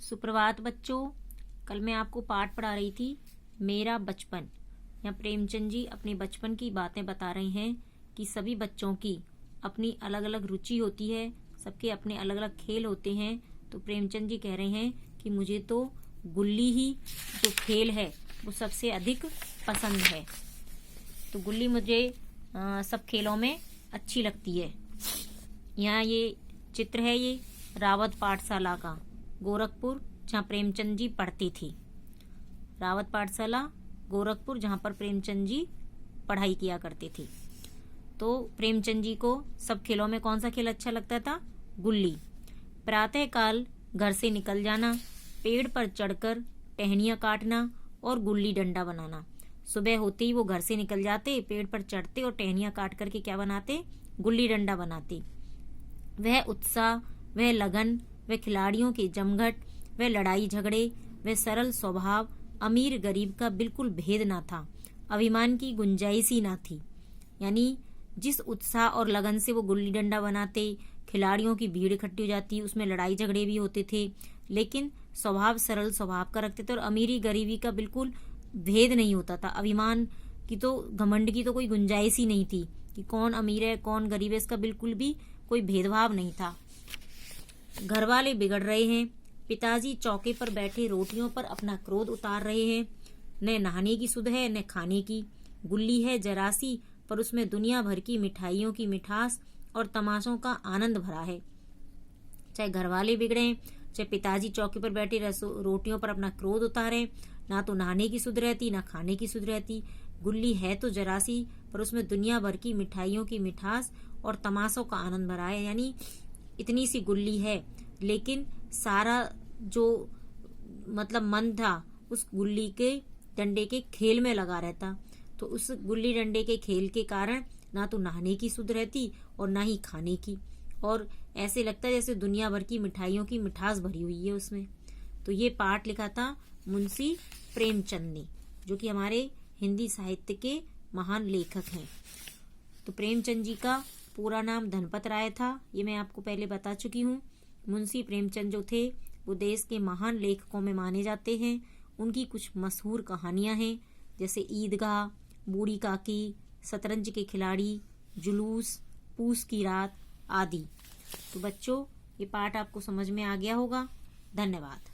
सुप्रभात बच्चों। कल मैं आपको पाठ पढ़ा रही थी मेरा बचपन। यहाँ प्रेमचंद जी अपने बचपन की बातें बता रहे हैं कि सभी बच्चों की अपनी अलग अलग रुचि होती है, सबके अपने अलग अलग खेल होते हैं। तो प्रेमचंद जी कह रहे हैं कि मुझे तो गुल्ली ही जो खेल है वो सबसे अधिक पसंद है। तो गुल्ली मुझे सब खेलों में अच्छी लगती है। यहाँ ये चित्र है, ये रावत पाठशाला का, गोरखपुर, जहाँ प्रेमचंद जी पढ़ती थी। रावत पाठशाला गोरखपुर, जहाँ पर प्रेमचंद जी पढ़ाई किया करते थे। तो प्रेमचंद जी को सब खेलों में कौन सा खेल अच्छा लगता था? गुल्ली। प्रातः काल घर से निकल जाना, पेड़ पर चढ़कर टहनियाँ काटना और गुल्ली डंडा बनाना। सुबह होते ही वो घर से निकल जाते, पेड़ पर चढ़ते और टहनियाँ काट करके क्या बनाते? गुल्ली डंडा बनाते। वह उत्साह, वह लगन, वह खिलाड़ियों के जमघट, वह लड़ाई झगड़े, वह सरल स्वभाव अमीर गरीब का बिल्कुल भेद ना था, अभिमान की गुंजाइश ही ना थी। यानी जिस उत्साह और लगन से वो गुल्ली डंडा बनाते, खिलाड़ियों की भीड़ इकट्ठी हो जाती, उसमें लड़ाई झगड़े भी होते थे, लेकिन स्वभाव सरल स्वभाव का रखते थे और अमीरी गरीबी का बिल्कुल भेद नहीं होता था। अभिमान की तो, घमंड की तो कोई गुंजाइश ही नहीं थी कि कौन अमीर है कौन गरीब है, इसका बिल्कुल भी कोई भेदभाव नहीं था। घर वाले बिगड़ रहे हैं, पिताजी चौके पर बैठे रोटियों पर अपना क्रोध उतार रहे हैं। न नहाने की सुध है न खाने की। गुल्ली है जरासी, पर उसमें दुनिया भर की मिठाइयों की मिठास और तमाशों का आनंद भरा है। चाहे घर वाले बिगड़े, चाहे पिताजी चौके पर बैठे रोटियों पर अपना क्रोध उतारे, ना तो नहाने की सुध रहती ना खाने की सुध रहती। गुल्ली है तो जरासी, पर उसमें दुनिया भर की मिठाइयों की मिठास और तमाशों का आनंद भरा है। यानी इतनी सी गुल्ली है, लेकिन सारा जो मतलब मन था उस गुल्ली के डंडे के खेल में लगा रहता। तो उस गुल्ली डंडे के खेल के कारण ना तो नहाने की सुध रहती और ना ही खाने की, और ऐसे लगता है जैसे दुनिया भर की मिठाइयों की मिठास भरी हुई है उसमें। तो ये पाठ लिखा था मुंशी प्रेमचंद ने, जो कि हमारे हिंदी साहित्य के महान लेखक हैं। तो प्रेमचंद जी का पूरा नाम धनपत राय था, ये मैं आपको पहले बता चुकी हूँ। मुंशी प्रेमचंद जो थे वो देश के महान लेखकों में माने जाते हैं। उनकी कुछ मशहूर कहानियां हैं, जैसे ईदगाह, बूढ़ी काकी, शतरंज के खिलाड़ी, जुलूस, पूस की रात आदि। तो बच्चों, ये पाठ आपको समझ में आ गया होगा। धन्यवाद।